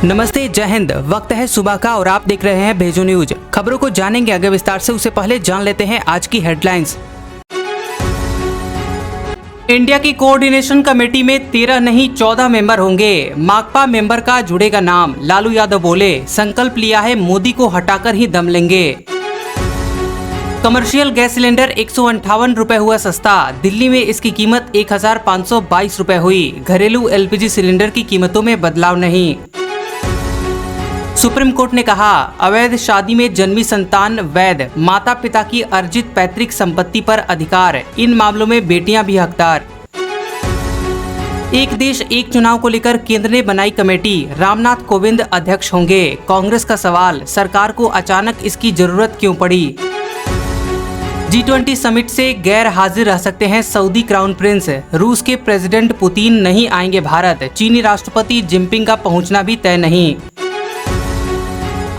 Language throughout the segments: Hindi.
नमस्ते, जय हिंद। वक्त है सुबह का और आप देख रहे हैं भेजो न्यूज। खबरों को जानेंगे आगे विस्तार से, उससे पहले जान लेते हैं आज की हेडलाइंस। इंडिया की कोऑर्डिनेशन कमेटी में 13 नहीं 14 मेंबर होंगे। माकपा मेंबर का जुड़ेगा नाम, लालू यादव बोले। संकल्प लिया है मोदी को हटाकर ही दम लेंगे। कमर्शियल गैस सिलेंडर 158 रुपए हुआ सस्ता। दिल्ली में इसकी कीमत 1522 रुपए हुई। घरेलू एलपीजी सिलेंडर की कीमतों में बदलाव नहीं। सुप्रीम कोर्ट ने कहा, अवैध शादी में जन्मी संतान वैध, माता पिता की अर्जित पैतृक संपत्ति पर अधिकार, इन मामलों में बेटियां भी हकदार। एक देश एक चुनाव को लेकर केंद्र ने बनाई कमेटी, रामनाथ कोविंद अध्यक्ष होंगे। कांग्रेस का सवाल, सरकार को अचानक इसकी जरूरत क्यों पड़ी। G20 समिट से गैर हाजिर रह सकते हैं सऊदी क्राउन प्रिंस। रूस के प्रेसिडेंट पुतिन नहीं आएंगे भारत। चीनी राष्ट्रपति जिनपिंग का पहुंचना भी तय नहीं।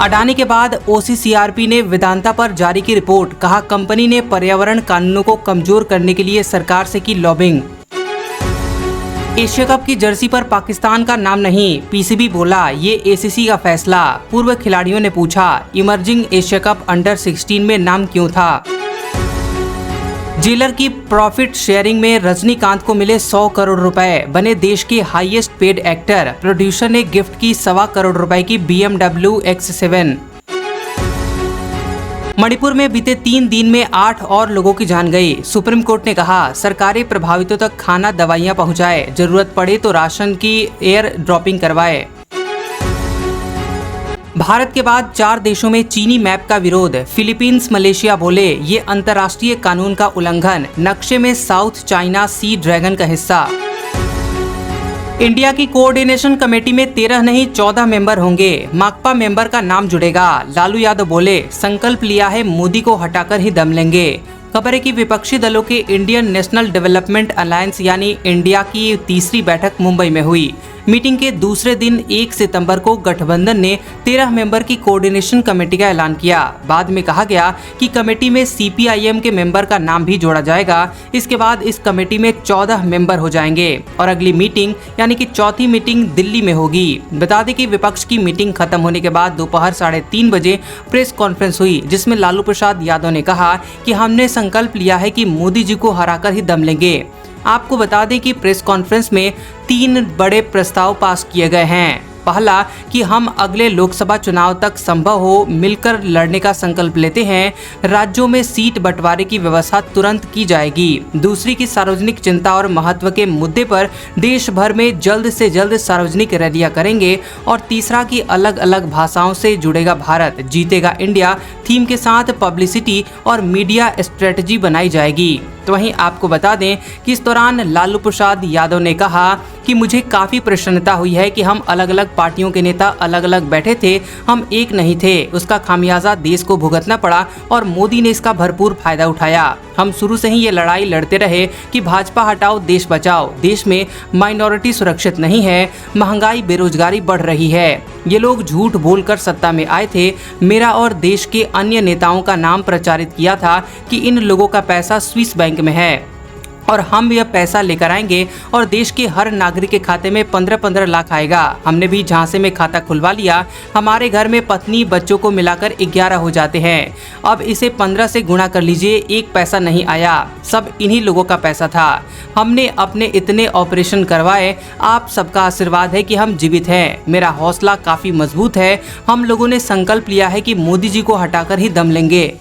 अडानी के बाद OCCRP ने वेदांता पर जारी की रिपोर्ट, कहा कंपनी ने पर्यावरण कानूनों को कमजोर करने के लिए सरकार से की लॉबिंग। एशिया कप की जर्सी पर पाकिस्तान का नाम नहीं, PCB बोला ये ACC का फैसला। पूर्व खिलाड़ियों ने पूछा, इमर्जिंग एशिया कप अंडर 16 में नाम क्यों था। जेलर की प्रॉफिट शेयरिंग में रजनीकांत को मिले 100 करोड़ रुपए, बने देश के हाईएस्ट पेड एक्टर। प्रोड्यूसर ने गिफ्ट की 1.25 करोड़ रुपए की BMW X7। मणिपुर में बीते 3 दिन में 8 और लोगों की जान गई। सुप्रीम कोर्ट ने कहा, सरकारें प्रभावितों तक खाना दवाइयां पहुंचाए, जरूरत पड़े तो राशन की एयर ड्रॉपिंग करवाए। भारत के बाद 4 देशों में चीनी मैप का विरोध। फिलीपींस मलेशिया बोले ये अंतर्राष्ट्रीय कानून का उल्लंघन। नक्शे में साउथ चाइना सी ड्रैगन का हिस्सा। इंडिया की कोऑर्डिनेशन कमेटी में 13 नहीं 14 मेंबर होंगे। माकपा मेंबर का नाम जुड़ेगा। लालू यादव बोले, संकल्प लिया है मोदी को हटाकर ही दम लेंगे। खबर है कि विपक्षी दलों के इंडियन नेशनल डेवलपमेंट अलायंस यानी इंडिया की तीसरी बैठक मुंबई में हुई। मीटिंग के दूसरे दिन 1 सितंबर को गठबंधन ने 13 मेंबर की कोऑर्डिनेशन कमेटी का ऐलान किया। बाद में कहा गया कि कमेटी में CPIM के मेंबर का नाम भी जोड़ा जाएगा। इसके बाद इस कमेटी में 14 मेंबर हो जाएंगे और अगली मीटिंग यानी कि चौथी मीटिंग दिल्ली में होगी। बता दें कि विपक्ष की मीटिंग खत्म होने के बाद दोपहर 3:30 बजे प्रेस कॉन्फ्रेंस हुई, जिसमें लालू प्रसाद यादव ने कहा कि हमने संकल्प लिया है कि मोदी जी को हराकर ही दम लेंगे। आपको बता दें कि प्रेस कॉन्फ्रेंस में 3 बड़े प्रस्ताव पास किए गए हैं। पहला कि हम अगले लोकसभा चुनाव तक संभव हो मिलकर लड़ने का संकल्प लेते हैं। राज्यों में सीट बंटवारे की व्यवस्था तुरंत की जाएगी। दूसरी की सार्वजनिक चिंता और महत्व के मुद्दे पर देश भर में जल्द से जल्द सार्वजनिक रैलियां करेंगे। और तीसरा की अलग अलग भाषाओं से जुड़ेगा भारत, जीतेगा इंडिया थीम के साथ पब्लिसिटी और मीडिया स्ट्रेटजी बनाई जाएगी। तो वहीं आपको बता दें कि इस दौरान लालू प्रसाद यादव ने कहा कि मुझे काफी प्रसन्नता हुई है कि हम अलग अलग पार्टियों के नेता अलग अलग बैठे थे, हम एक नहीं थे। उसका खामियाजा देश को भुगतना पड़ा और मोदी ने इसका भरपूर फायदा उठाया। हम शुरू से ही ये लड़ाई लड़ते रहे कि भाजपा हटाओ देश बचाओ। देश में माइनॉरिटी सुरक्षित नहीं है, महंगाई बेरोजगारी बढ़ रही है। ये लोग झूठ बोलकर सत्ता में आए थे। मेरा और देश के अन्य नेताओं का नाम प्रचारित किया था कि इन लोगों का पैसा स्विस बैंक में है और हम यह पैसा लेकर आएंगे और देश के हर नागरिक के खाते में 15-15 लाख आएगा। हमने भी झांसे में खाता खुलवा लिया। हमारे घर में पत्नी बच्चों को मिलाकर 11 हो जाते हैं। अब इसे 15 से गुणा कर लीजिए, एक पैसा नहीं आया, सब इन्हीं लोगों का पैसा था। हमने अपने इतने ऑपरेशन करवाए, आप सबका आशीर्वाद है कि हम जीवित हैं। मेरा हौसला काफी मजबूत है। हम लोगों ने संकल्प लिया है कि मोदी जी को हटाकर ही दम लेंगे।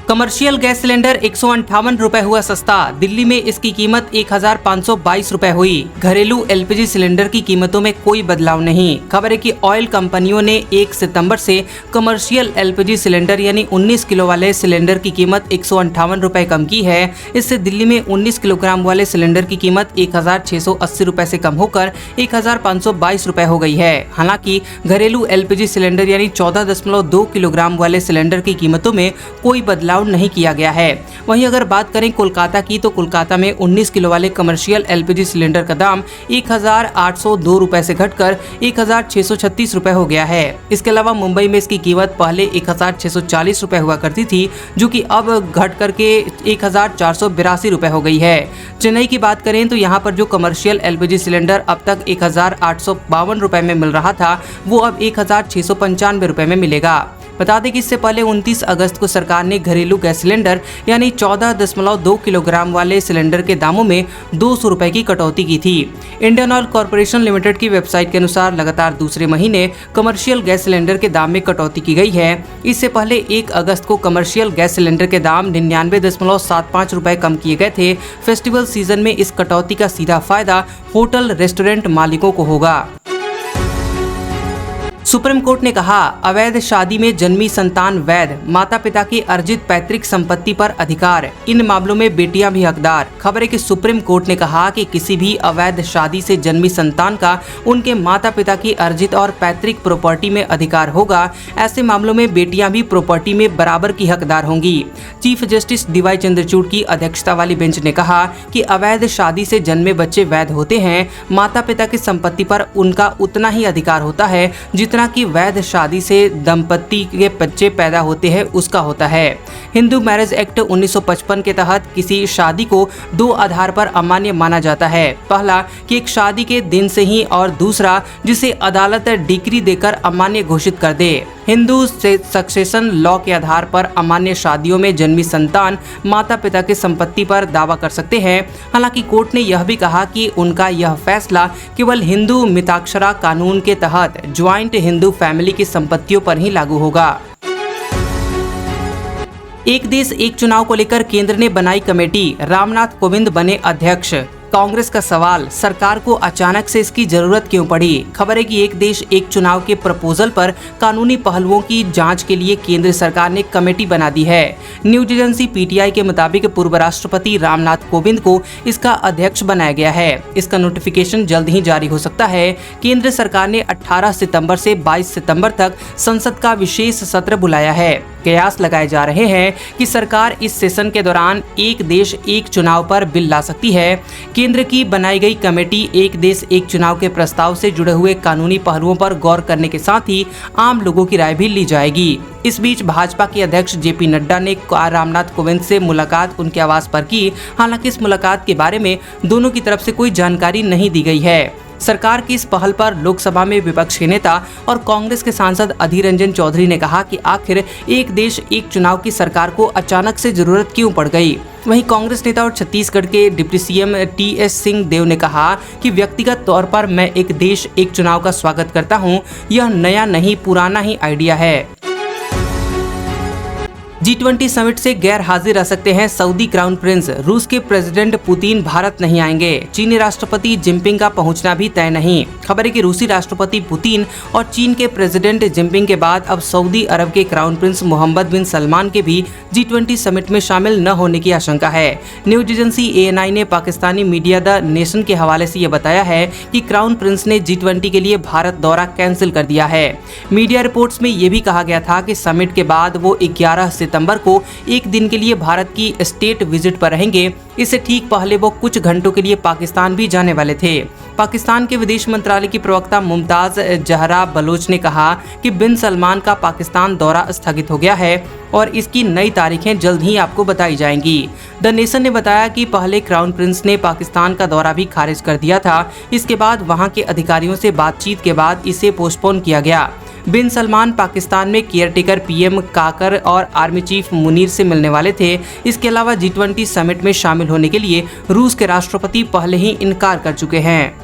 कमर्शियल गैस सिलेंडर 158 रुपए हुआ सस्ता। दिल्ली में इसकी कीमत 1522 रुपए हुई। घरेलू LPG सिलेंडर की कीमतों में कोई बदलाव नहीं। खबर है कि ऑयल कंपनियों ने 1 सितंबर से कमर्शियल LPG सिलेंडर यानी 19 किलो वाले सिलेंडर की कीमत 158 रुपए कम की है। इससे दिल्ली में 19 किलोग्राम वाले सिलेंडर की कीमत 1680 रुपए से कम होकर 1522 रुपए हो गई है। हालांकि घरेलू LPG सिलेंडर यानी 14.2 किलोग्राम वाले सिलेंडर की कीमतों में कोई बदलाव अलाउड नहीं किया गया है। वहीं अगर बात करें कोलकाता की, तो कोलकाता में 19 किलो वाले कमर्शियल LPG सिलेंडर का दाम 1,802 रुपए से घटकर 1,636 रुपए हो गया है। इसके अलावा मुंबई में इसकी कीमत पहले 1,640 रुपए हुआ करती थी, जो कि अब घट करके 1,482 रुपए हो गई है। चेन्नई की बात करें तो यहाँ पर जो कमर्शियल LPG सिलेंडर अब तक 1,852 रुपए में मिल रहा था, वो अब 1,695 रुपए में मिलेगा। बता दें कि इससे पहले 29 अगस्त को सरकार ने घरेलू गैस सिलेंडर यानी 14.2 किलोग्राम वाले सिलेंडर के दामों में 200 रुपए की कटौती की थी। इंडियन ऑयल कॉर्पोरेशन लिमिटेड की वेबसाइट के अनुसार लगातार दूसरे महीने कमर्शियल गैस सिलेंडर के दाम में कटौती की गई है। इससे पहले 1 अगस्त को कमर्शियल गैस सिलेंडर के दाम 99.75 रुपए कम किए गए थे। फेस्टिवल सीजन में इस कटौती का सीधा फायदा होटल रेस्टोरेंट मालिकों को होगा। सुप्रीम कोर्ट ने कहा, अवैध शादी में जन्मी संतान वैध, माता पिता की अर्जित पैतृक संपत्ति पर अधिकार, इन मामलों में बेटियां भी हकदार। खबर है कि सुप्रीम कोर्ट ने कहा कि किसी भी अवैध शादी से जन्मी संतान का उनके माता पिता की अर्जित और पैतृक प्रॉपर्टी में अधिकार होगा। ऐसे मामलों में बेटियां भी प्रॉपर्टी में बराबर की हकदार होंगी। चीफ जस्टिस DY चंद्रचूड़ की अध्यक्षता वाली बेंच ने कहा कि अवैध शादी से जन्मे बच्चे वैध होते हैं। माता पिता की संपत्ति पर उनका उतना ही अधिकार होता है जितना कि वैध शादी से दंपति के बच्चे पैदा होते हैं उसका होता है। हिंदू मैरिज एक्ट 1955 के तहत किसी शादी को 2 आधार पर अमान्य माना जाता है। पहला कि एक शादी के दिन से ही, और दूसरा जिसे अदालत डिक्री देकर अमान्य घोषित कर दे। हिंदू सक्सेशन लॉ के आधार पर अमान्य शादियों में जन्मी संतान माता पिता की संपत्ति पर दावा कर सकते हैं। हालांकि कोर्ट ने यह भी कहा कि उनका यह फैसला केवल हिंदू मिताक्षरा कानून के तहत ज्वाइंट हिंदू फैमिली की संपत्तियों पर ही लागू होगा। एक देश एक चुनाव को लेकर केंद्र ने बनाई कमेटी, रामनाथ कोविंद बने अध्यक्ष। कांग्रेस का सवाल, सरकार को अचानक से इसकी जरूरत क्यों पड़ी? खबर है कि एक देश एक चुनाव के प्रपोजल पर कानूनी पहलुओं की जांच के लिए केंद्र सरकार ने कमेटी बना दी है। न्यूज एजेंसी PTI के मुताबिक पूर्व राष्ट्रपति रामनाथ कोविंद को इसका अध्यक्ष बनाया गया है। इसका नोटिफिकेशन जल्द ही जारी हो सकता है। केंद्र सरकार ने 18 सितंबर से 22 सितंबर तक संसद का विशेष सत्र बुलाया है। कयास लगाए जा रहे हैं कि सरकार इस सेशन के दौरान एक देश एक चुनाव पर बिल ला सकती है। केंद्र की बनाई गई कमेटी एक देश एक चुनाव के प्रस्ताव से जुड़े हुए कानूनी पहलुओं पर गौर करने के साथ ही आम लोगों की राय भी ली जाएगी। इस बीच भाजपा के अध्यक्ष JP नड्डा ने रामनाथ कोविंद से मुलाकात उनके आवास पर की। हालांकि इस मुलाकात के बारे में दोनों की तरफ से कोई जानकारी नहीं दी गई है। सरकार की इस पहल पर लोकसभा में विपक्ष के नेता और कांग्रेस के सांसद अधीर रंजन चौधरी ने कहा कि आखिर एक देश एक चुनाव की सरकार को अचानक से जरूरत क्यों पड़ गई। वहीं कांग्रेस नेता और छत्तीसगढ़ के डिप्टी CM TS सिंहदेव ने कहा कि व्यक्तिगत तौर पर मैं एक देश एक चुनाव का स्वागत करता हूं। यह नया नहीं, पुराना ही आइडिया है। G20 समिट से गैर हाजिर रह सकते हैं सऊदी क्राउन प्रिंस। रूस के प्रेसिडेंट पुतिन भारत नहीं आएंगे। चीनी राष्ट्रपति जिनपिंग का पहुंचना भी तय नहीं। खबर है कि रूसी राष्ट्रपति पुतिन और चीन के प्रेसिडेंट जिनपिंग के बाद अब सऊदी अरब के क्राउन प्रिंस मोहम्मद बिन सलमान के भी G20 समिट में शामिल न होने की आशंका है। न्यूज एजेंसी ANI ने पाकिस्तानी मीडिया द नेशन के हवाले से यह बताया है कि क्राउन प्रिंस ने G20 के लिए भारत दौरा कैंसिल कर दिया है। मीडिया रिपोर्ट्स में यह भी कहा गया था कि समिट के बाद वो 11 सितंबर को एक दिन के लिए भारत की स्टेट विजिट पर रहेंगे। इससे ठीक पहले वो कुछ घंटों के लिए पाकिस्तान भी जाने वाले थे। पाकिस्तान के विदेश मंत्रालय की प्रवक्ता मुमताज जहरा बलोच ने कहा कि बिन सलमान का पाकिस्तान दौरा स्थगित हो गया है और इसकी नई तारीखें जल्द ही आपको बताई जाएंगी। द नेशन ने बताया कि पहले क्राउन प्रिंस ने पाकिस्तान का दौरा भी खारिज कर दिया था। इसके बाद वहां के अधिकारियों से बातचीत के बाद इसे पोस्टपोन किया गया। बिन सलमान पाकिस्तान में केयरटेकर PM काकर और आर्मी चीफ मुनीर से मिलने वाले थे। इसके अलावा G20 समिट में शामिल होने के लिए रूस के राष्ट्रपति पहले ही इनकार कर चुके हैं।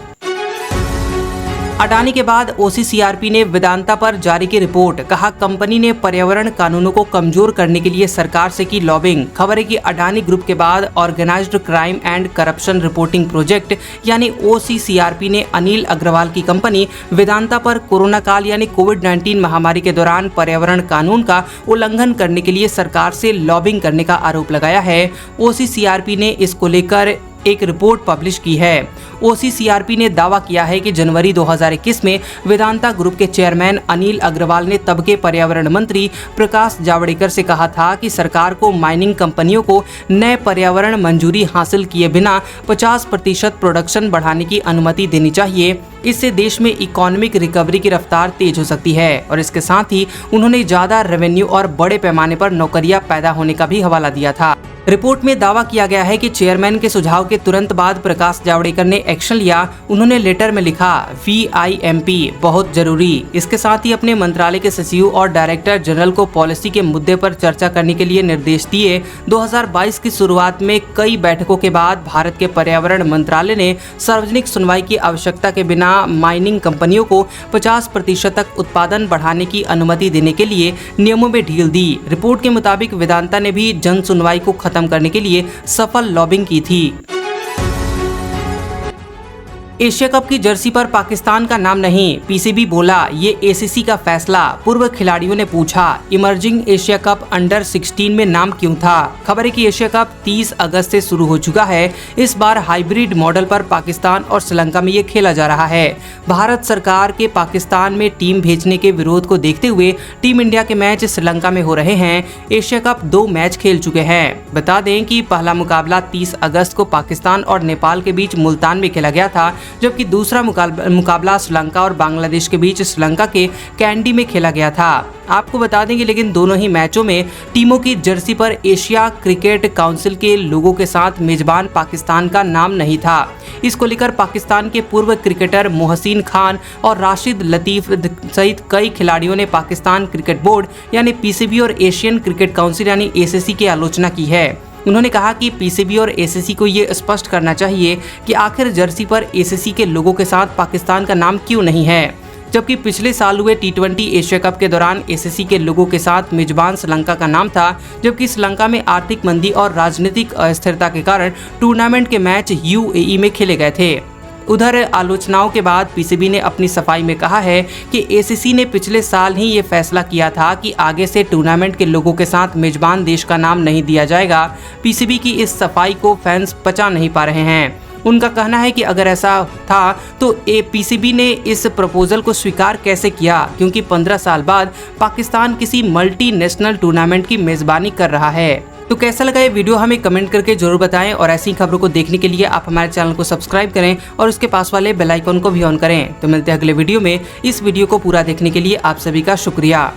अडानी के बाद OCCRP ने वेदांता पर जारी की रिपोर्ट। कहा कंपनी ने पर्यावरण कानूनों को कमजोर करने के लिए सरकार से की लॉबिंग। खबर है कि अडानी ग्रुप के बाद organised crime and corruption reporting project यानी OCCRP ने अनिल अग्रवाल की कंपनी वेदांता पर कोरोना काल यानी कोविड-19 महामारी के दौरान पर्यावरण कानून का उल्लंघन करने के लिए सरकार से लॉबिंग करने का आरोप लगाया है। OCCRP ने इसको लेकर एक रिपोर्ट पब्लिश की है। OCCRP ने दावा किया है कि जनवरी 2021 में वेदांता ग्रुप के चेयरमैन अनिल अग्रवाल ने तब के पर्यावरण मंत्री प्रकाश जावड़ेकर से कहा था कि सरकार को माइनिंग कंपनियों को नए पर्यावरण मंजूरी हासिल किए बिना 50% प्रोडक्शन बढ़ाने की अनुमति देनी चाहिए। इससे देश में इकोनॉमिक रिकवरी की रफ्तार तेज हो सकती है और इसके साथ ही उन्होंने ज्यादा रेवेन्यू और बड़े पैमाने पर नौकरियां पैदा होने का भी हवाला दिया था। रिपोर्ट में दावा किया गया है कि चेयरमैन के सुझाव के तुरंत बाद प्रकाश जावड़ेकर ने एक्शन लिया। उन्होंने लेटर में लिखा VIMP बहुत जरूरी। इसके साथ ही अपने मंत्रालय के सचिव और डायरेक्टर जनरल को पॉलिसी के मुद्दे पर चर्चा करने के लिए निर्देश दिए। 2022 की शुरुआत में कई बैठकों के बाद भारत के पर्यावरण मंत्रालय ने सार्वजनिक सुनवाई की आवश्यकता के बिना माइनिंग कंपनियों को 50% तक उत्पादन बढ़ाने की अनुमति देने के लिए नियमों में ढील दी। रिपोर्ट के मुताबिक वेदांता ने भी जन सुनवाई को खत्म करने के लिए सफल लॉबिंग की थी। एशिया कप की जर्सी पर पाकिस्तान का नाम नहीं, PCB बोला ये ACC का फैसला। पूर्व खिलाड़ियों ने पूछा इमर्जिंग एशिया कप अंडर 16 में नाम क्यों था। खबर है कि एशिया कप 30 अगस्त से शुरू हो चुका है। इस बार हाइब्रिड मॉडल पर पाकिस्तान और श्रीलंका में ये खेला जा रहा है। भारत सरकार के पाकिस्तान में टीम भेजने के विरोध को देखते हुए टीम इंडिया के मैच श्रीलंका में हो रहे हैं। एशिया कप 2 मैच खेल चुके हैं। बता दें कि पहला मुकाबला 30 अगस्त को पाकिस्तान और नेपाल के बीच मुल्तान में खेला गया था, जबकि दूसरा मुकाबला श्रीलंका और बांग्लादेश के बीच श्रीलंका के कैंडी में खेला गया था। आपको बता देंगे लेकिन दोनों ही मैचों में टीमों की जर्सी पर एशिया क्रिकेट काउंसिल के लोगों के साथ मेजबान पाकिस्तान का नाम नहीं था। इसको लेकर पाकिस्तान के पूर्व क्रिकेटर मोहसिन खान और राशिद लतीफ सहित कई खिलाड़ियों ने पाकिस्तान क्रिकेट बोर्ड यानी PCB और एशियन क्रिकेट काउंसिल यानी ACC की आलोचना की है। उन्होंने कहा कि PCB और ACC को ये स्पष्ट करना चाहिए कि आखिर जर्सी पर ACC के लोगों के साथ पाकिस्तान का नाम क्यों नहीं है, जबकि पिछले साल हुए T20 एशिया कप के दौरान ACC के लोगों के साथ मेजबान श्रीलंका का नाम था, जबकि श्रीलंका में आर्थिक मंदी और राजनीतिक अस्थिरता के कारण टूर्नामेंट के मैच UAE में खेले गए थे। उधर आलोचनाओं के बाद PCB ने अपनी सफाई में कहा है कि ACC ने पिछले साल ही ये फैसला किया था कि आगे से टूर्नामेंट के लोगों के साथ मेजबान देश का नाम नहीं दिया जाएगा। PCB की इस सफाई को फैंस पचा नहीं पा रहे हैं। उनका कहना है कि अगर ऐसा था तो PCB ने इस प्रपोजल को स्वीकार कैसे किया, क्योंकि 15 साल बाद पाकिस्तान किसी मल्टीनेशनल टूर्नामेंट की मेजबानी कर रहा है। तो कैसा लगा ये वीडियो हमें कमेंट करके जरूर बताएं और ऐसी खबरों को देखने के लिए आप हमारे चैनल को सब्सक्राइब करें और उसके पास वाले बेल आइकन को भी ऑन करें। तो मिलते हैं अगले वीडियो में। इस वीडियो को पूरा देखने के लिए आप सभी का शुक्रिया।